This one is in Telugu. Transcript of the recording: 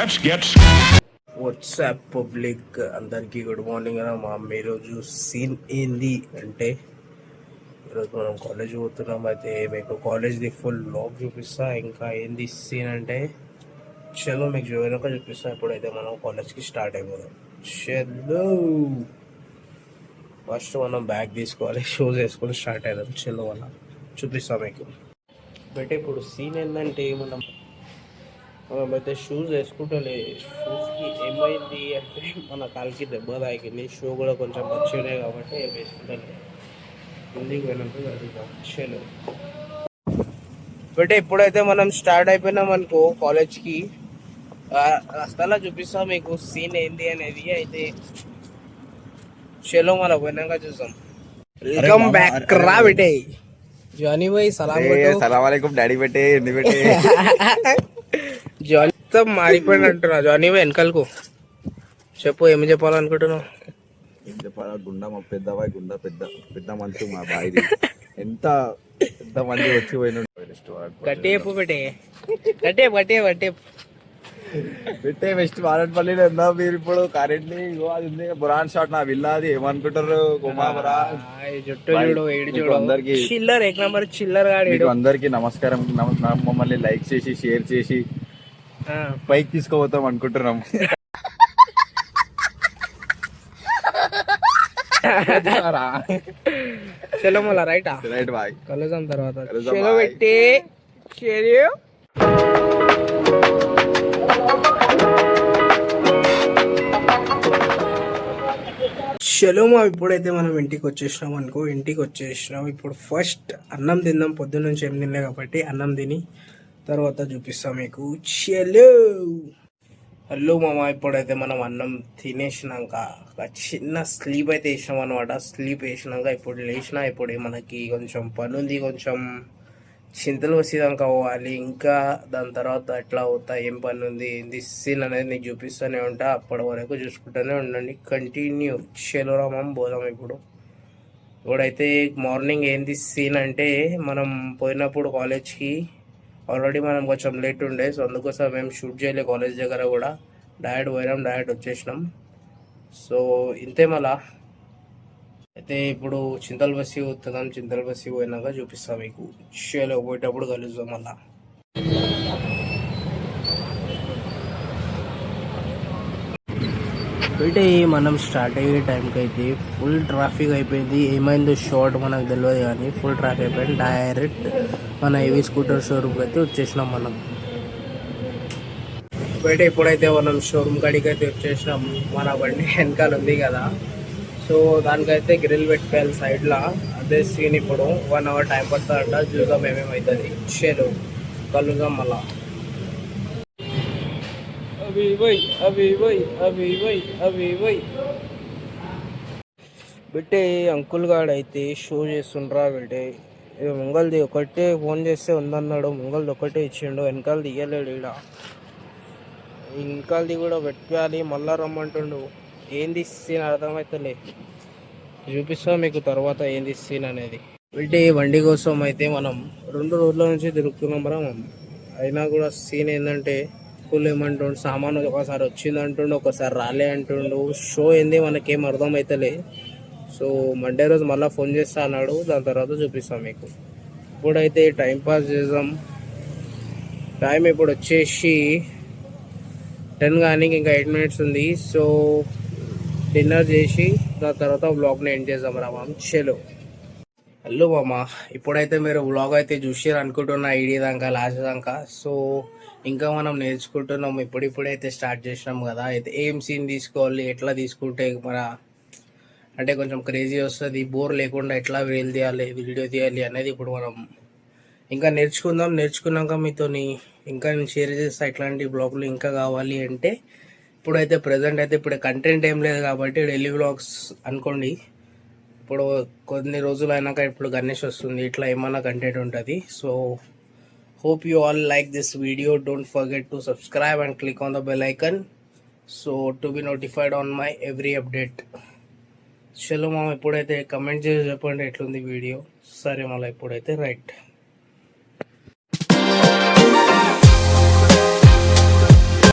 Let's get వాట్సాప్ పబ్లిక్ అందరికీ గుడ్ మార్నింగ్ అన్న. మా ఈరోజు సీన్ ఏంది అంటే, ఈరోజు మనం కాలేజ్ పోతున్నాం. అయితే మీకు కాలేజ్ది ఫుల్ లాగ్ చూపిస్తా. ఇంకా ఏంది సీన్ అంటే, చలో మీకు వెనక చూపిస్తా. ఇప్పుడైతే మనం కాలేజ్కి స్టార్ట్ అయిపోదాం. చలో ఫస్ట్ మనం బ్యాగ్ తీసుకోవాలి, షూస్ వేసుకొని స్టార్ట్ అయిదాం. చలో అలా చూపిస్తాం మీకు. బట్ ఇప్పుడు సీన్ ఏంటంటే, మనమైతే షూస్ వేసుకుంటలే. షూస్కి ఏమైంది అంటే, మన కాలికి దెబ్బ తాకింది. షూ కూడా కొంచెం మంచిగానే కాబట్టి వేసుకుంటలే. ముందుకు పోయినాక కలుగుతాం. చలో బట్ ఇప్పుడైతే మనం స్టార్ట్ అయిపోయినాం అనుకో కాలేజ్కి. రస్తాలో చూపిస్తాం మీకు సీన్ ఏంది అనేది. అయితే చలో మనం పోయినాక చూసాం. వెల్కమ్ బ్యాక్ రా బేటే. జానీ భాయ్ సలాం వాలేకుం డాడీ బేటే ఎందు బేటే జానీ మారిపోయిన అంటున్నా. జానీ భాయ్ వెనకాలకు చెప్పు, ఏమి చెప్పాలనుకుంటున్నావు? ఏం చెప్పాలా, గుండా మా పెద్దవాయి గుండా పెద్ద పెద్ద మంచు మా బాయిది. ఎంత పెద్ద మంది వచ్చి పోయిన గట్టేపు పెట్టే గట్టే బట్టే బట్టే పెట్టే వెస్ట్ వారట్పల్లి ఉందా మీరు ఇప్పుడు కరెంట్లీ అది ఉంది బురాన్ షాట్ నా విల్లా. అది ఏమనుకుంటారు కుమాబరా జుట్టు చూడు, ఏడు చూడు, అందరికి చిల్లర్ ఏక్ నంబర్ చిల్లర్ గాడు. అందరికి నమస్కారం. మమ్మల్ని లైక్ చేసి షేర్ చేసి పైకి తీసుకోపోతాం అనుకుంటున్నాం. చలో మళ్ళా రైట్ బాయ్, కలుద్దాం తర్వాత. కలుద్దాం, చలో bye. పెట్టి చలో చలో మా ఇప్పుడైతే మనం ఇంటికి వచ్చేసినాం అనుకో. ఇంటికి వచ్చేసినాం. ఇప్పుడు ఫస్ట్ అన్నం తిందాం. పొద్దున్న నుంచి ఏం తినలే కాబట్టి అన్నం తిని తర్వాత చూపిస్తాం మీకు. చలో హలో మామ, ఇప్పుడైతే మనం అన్నం తినేసినాక ఒక చిన్న స్లీప్ అయితే వేసినాం అనమాట. స్లీప్ వేసినాక ఇప్పుడు లేచినా. ఇప్పుడు మనకి కొంచెం పని ఉంది, కొంచెం చింతలు వచ్చేదాకా పోవాలి. ఇంకా దాని తర్వాత ఎట్లా అవుతా, ఏం పని ఉంది, ఏంది సీన్ అనేది నీకు చూపిస్తూనే ఉంటా. అప్పటి వరకు చూసుకుంటూనే ఉండండి. కంటిన్యూ. చలో మామ పోదాం. ఇప్పుడైతే మార్నింగ్ ఏంది సీన్ అంటే, మనం పోయినప్పుడు కాలేజ్కి ఆల్రెడీ మనం కొంచెం లేట్ ఉండే. సో అందుకోసం మేము షూట్ చేయలే కాలేజ్ దగ్గర కూడా. డైరెక్ట్ పోయినాం, డైరెక్ట్ వచ్చేసినాం. సో ఇంతే మళ్ళా. అయితే ఇప్పుడు చింతల్ బస్సి పోతున్నాం. చింతల్ బస్సి పోయినాక చూపిస్తాం మీకు. షేలో పోయేటప్పుడు కలుద్దాం మళ్ళా. అయితే మనం స్టార్ట్ అయ్యే టైంకి అయితే ఫుల్ ట్రాఫిక్ అయిపోయింది. ఏమైందో షార్ట్ మనకు తెలియదు కానీ ఫుల్ ట్రాఫిక్ అయిపోయింది. డైరెక్ట్ మన ఏవీ స్కూటర్ షోరూమ్కి అయితే వచ్చేసినాం మనం. బయట ఇప్పుడైతే మనం షోరూమ్ కాడికి అయితే వచ్చేసినాం. మన బండి వెనకాల ఉంది కదా, సో దానికైతే గ్రిల్ పెట్టుకోవాలి సైడ్లో. అదే సీన్. ఇప్పుడు 1 hour టైం పడుతుందంట. చూద్దాం ఏమేమవుతుంది. షేలో కలుద్దాం మళ్ళా. అవి బిట్టే అంకుల్ గాడు అయితే షో చేస్తుండ్రా. బిట్టే ముంగల్ది ఒకటే ఫోన్ చేస్తే ఉందన్నాడు. ముంగల్ది ఒకటే ఇచ్చిండు, వెనకాలది ఇయ్యలేడు. ఈడ వెనకాలది కూడా పెట్టాలి. మళ్ళా రమ్మంటుండు. ఏంది సీన్ అర్థమవుతలే. చూపిస్తా మీకు తర్వాత ఏంది సీన్ అనేది. బిట్టే బండి కోసం అయితే మనం 2 రోజుల నుంచి తిరుగుతున్నాం రా. అయినా కూడా సీన్ ఏంటంటే, ఏమంటుండు, సామాను ఒకసారి వచ్చింది అంటుండు, ఒకసారి రాలే అంటుండు. షో ఏంది మనకేం అర్థమవుతలే. సో మండే రోజు మళ్ళీ ఫోన్ చేస్తా అన్నాడు. దాని తర్వాత చూపిస్తాం మీకు. ఇప్పుడైతే టైం పాస్ చేద్దాం. టైం ఇప్పుడు వచ్చేసి 10 కానీ ఇంకా 8 minutes ఉంది. సో డిన్నర్ చేసి దాని తర్వాత వ్లాగ్ని ఎండ్ చేద్దాం రా మామ. చలో హలో మామ, ఇప్పుడైతే మీరు వ్లాగ్ అయితే చూసారు అనుకుంటున్నా. ఐడి దాకా లాస్ట్ దాకా. సో ఇంకా మనం నేర్చుకుంటున్నాం. ఇప్పుడైతే స్టార్ట్ చేసినాం కదా. అయితే ఏం సీన్ తీసుకోవాలి, ఎట్లా తీసుకుంటే మన అంటే కొంచెం క్రేజీ వస్తుంది, బోర్ లేకుండా ఎట్లా వీడియో తీయాలి అనేది ఇప్పుడు మనం ఇంకా నేర్చుకుందాం. నేర్చుకున్నాక మీతోని ఇంకా నేను షేర్ చేస్తా. ఇట్లాంటి బ్లాగులు ఇంకా కావాలి అంటే. ఇప్పుడైతే ప్రజెంట్ అయితే ఇప్పుడు కంటెంట్ ఏం లేదు కాబట్టి డైలీ వ్లాగ్స్ అనుకోండి. ఇప్పుడు కొన్ని రోజులు అయినాక ఇప్పుడు గణేష్ వస్తుంది, ఇట్లా ఏమన్నా కంటెంట్ ఉంటుంది. So hope you all like this video. Don't forget to subscribe and click on the bell icon so to be notified on my every update. చలో మామ, ఇప్పుడైతే కమెంట్ చేసి చెప్పండి ఎట్లుంది వీడియో. సరే మళ్ళీ ఇప్పుడైతే రైట్.